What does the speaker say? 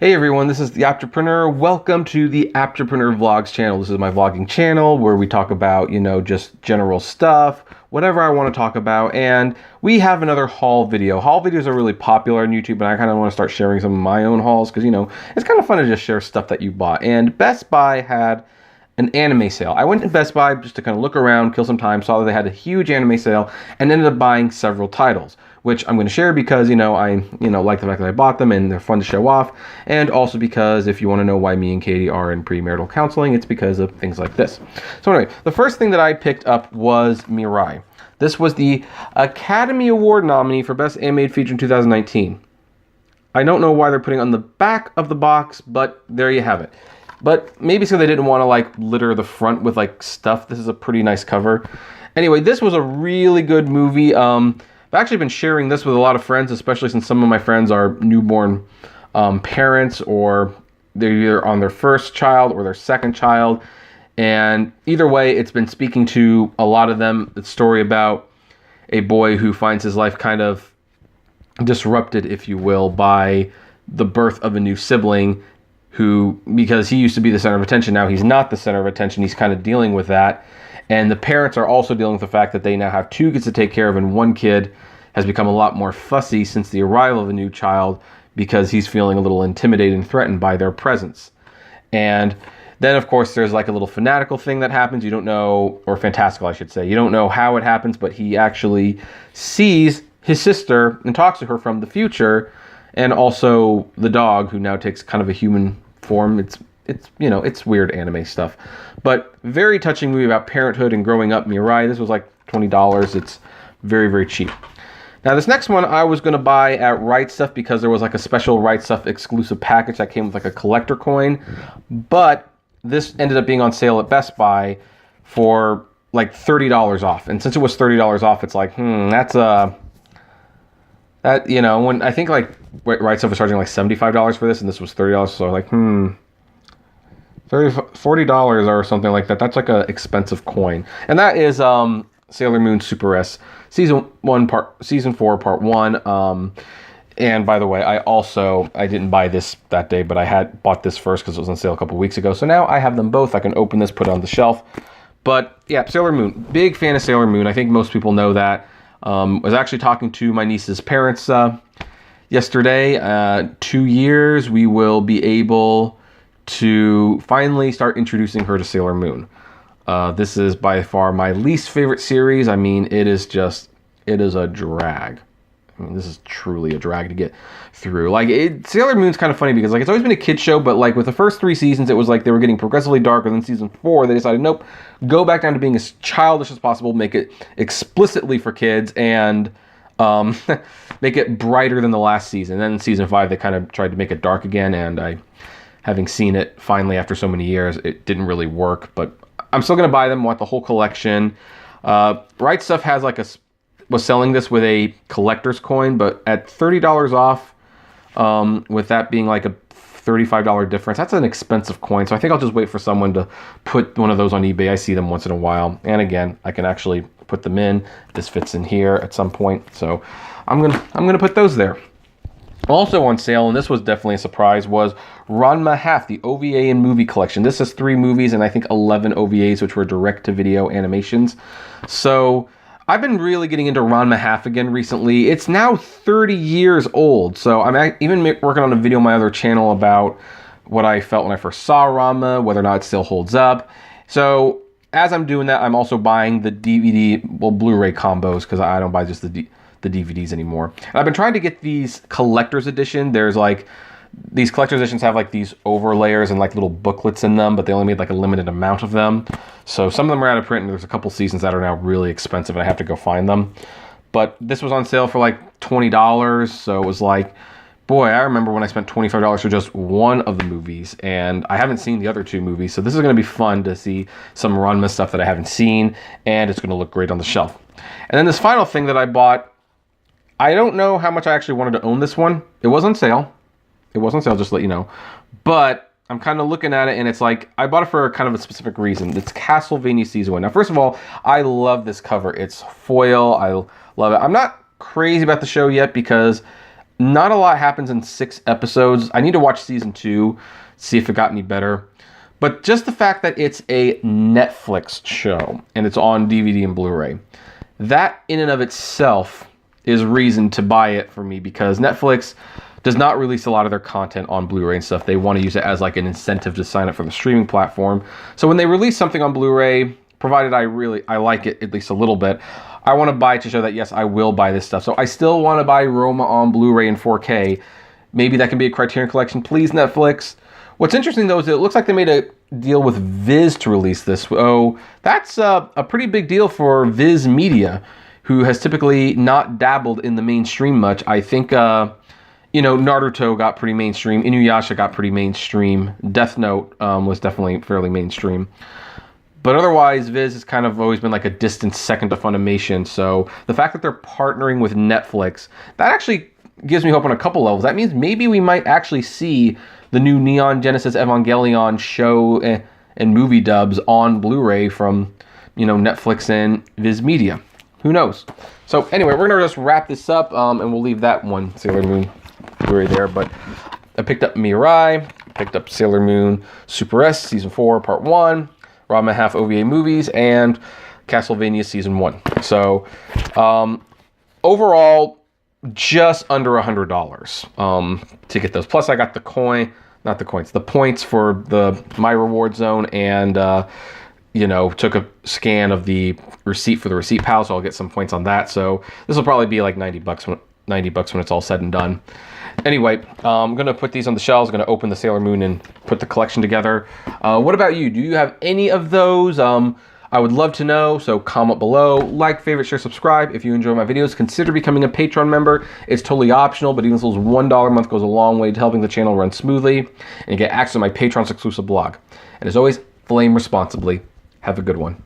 Hey everyone, this is the Aptrepreneur. Welcome to the Aptrepreneur Vlogs channel. This is my vlogging channel where we talk about, just general stuff, whatever I want to talk about. And we have another haul video. Haul videos are really popular on YouTube, and I kind of want to start sharing some of my own hauls because, it's kind of fun to just share stuff that you bought. And Best Buy had an anime sale. I went to Best Buy just to kind of look around, kill some time, saw that they had a huge anime sale, and ended up buying several titles, which I'm going to share because, I like the fact that I bought them and they're fun to show off, and also because if you want to know why me and Katie are in premarital counseling, it's because of things like this. So anyway, the first thing that I picked up was Mirai. This was the Academy Award nominee for Best Animated Feature in 2019. I don't know why they're putting it on the back of the box, but there you have it. But maybe so they didn't want to litter the front with stuff. This is a pretty nice cover. Anyway, this was a really good movie. I've actually been sharing this with a lot of friends, especially since some of my friends are newborn parents, or they're either on their first child or their second child. And either way, it's been speaking to a lot of them. The story about a boy who finds his life kind of disrupted, if you will, by the birth of a new sibling who, because he used to be the center of attention, now he's not the center of attention. He's kind of dealing with that. And the parents are also dealing with the fact that they now have two kids to take care of, and one kid has become a lot more fussy since the arrival of a new child because he's feeling a little intimidated and threatened by their presence. And then, of course, there's a little fanatical thing that happens. You don't know, or fantastical, I should say. You don't know how it happens, but he actually sees his sister and talks to her from the future, and also the dog, who now takes kind of a human form. It's weird anime stuff, but very touching movie about parenthood and growing up. Mirai. This was $20. It's very, very cheap. Now this next one I was going to buy at Right Stuff because there was a special Right Stuff exclusive package that came with a collector coin, but this ended up being on sale at Best Buy for $30 off. And since it was $30 off, it's that's when I think Right Stuff was charging $75 for this, and this was $30, so $40 or something like that. That's a expensive coin. And that is Sailor Moon Super S season 4 part 1. And by the way, I didn't buy this that day, but I had bought this first because it was on sale a couple weeks ago. So now I have them both. I can open this, put it on the shelf. But yeah, Sailor Moon, big fan of Sailor Moon. I think most people know that. Was actually talking to my niece's parents yesterday. 2 years, we will be able to finally start introducing her to Sailor Moon. This is by far my least favorite series. I mean, it is a drag. I mean, this is truly a drag to get through. Sailor Moon's kind of funny because it's always been a kid show, but with the first 3 seasons, it was they were getting progressively darker. Then season 4, they decided, nope, go back down to being as childish as possible, make it explicitly for kids, and make it brighter than the last season. Then in season 5, they kind of tried to make it dark again, and having seen it finally after so many years, it didn't really work. But I'm still going to buy them, want the whole collection. Right Stuff has was selling this with a collector's coin, but at $30 off, with that being a $35 difference, that's an expensive coin. So I think I'll just wait for someone to put one of those on eBay. I see them once in a while, and again, I can actually put them in. This fits in here at some point, so I'm gonna put those there. Also on sale, and this was definitely a surprise, was Ranma Half, the OVA and movie collection. This is 3 movies and I think 11 OVAs, which were direct-to-video animations. So I've been really getting into Ranma Half again recently. It's now 30 years old, so I'm even working on a video on my other channel about what I felt when I first saw Ranma, whether or not it still holds up. So as I'm doing that, I'm also buying the Blu-ray combos, because I don't buy just the DVDs anymore. And I've been trying to get these collector's edition. There's these collector's editions have these overlayers and little booklets in them, but they only made a limited amount of them. So some of them are out of print, and there's a couple seasons that are now really expensive, and I have to go find them. But this was on sale for $20, so it was boy, I remember when I spent $25 for just one of the movies, and I haven't seen the other 2 movies, so this is going to be fun to see some Ranma stuff that I haven't seen, and it's going to look great on the shelf. And then this final thing that I bought, I don't know how much I actually wanted to own this one. It was on sale. It was on sale, just to let you know. But I'm kind of looking at it, and it's I bought it for kind of a specific reason. It's Castlevania Season 1. Now, first of all, I love this cover. It's foil. I love it. I'm not crazy about the show yet because Not a lot happens in 6 episodes. I need to watch season 2, see if it got any better. But just the fact that it's a Netflix show and it's on DVD and Blu-ray, that in and of itself is reason to buy it for me, because Netflix does not release a lot of their content on Blu-ray and stuff. They want to use it as like an incentive to sign up for the streaming platform. So when they release something on Blu-ray, provided I like it at least a little bit, I want to buy it to show that, yes, I will buy this stuff. So I still want to buy Roma on Blu-ray in 4K. Maybe that can be a Criterion Collection. Please, Netflix. What's interesting, though, is it looks like they made a deal with Viz to release this. Oh, that's a pretty big deal for Viz Media, who has typically not dabbled in the mainstream much. I think, Naruto got pretty mainstream. Inuyasha got pretty mainstream. Death Note was definitely fairly mainstream. But otherwise, Viz has kind of always been like a distant second to Funimation. So the fact that they're partnering with Netflix, that actually gives me hope on a couple levels. That means maybe we might actually see the new Neon Genesis Evangelion show and movie dubs on Blu-ray from, Netflix and Viz Media. Who knows? So anyway, we're going to just wrap this up, and we'll leave that one Sailor Moon Blu-ray there. But I picked up Mirai, picked up Sailor Moon Super S Season 4 Part 1, Ranma Half OVA Movies, and Castlevania Season 1. So overall, just under $100 to get those. Plus I got the the points for my reward zone, and took a scan of the receipt for the receipt pal, so I'll get some points on that. So this will probably be like $90 when it's all said and done. Anyway, I'm going to put these on the shelves. I'm going to open the Sailor Moon and put the collection together. What about you? Do you have any of those? I would love to know, so comment below. Like, favorite, share, subscribe. If you enjoy my videos, consider becoming a Patreon member. It's totally optional, but even as little as $1 a month goes a long way to helping the channel run smoothly, and you get access to my Patreon's exclusive blog. And as always, flame responsibly. Have a good one.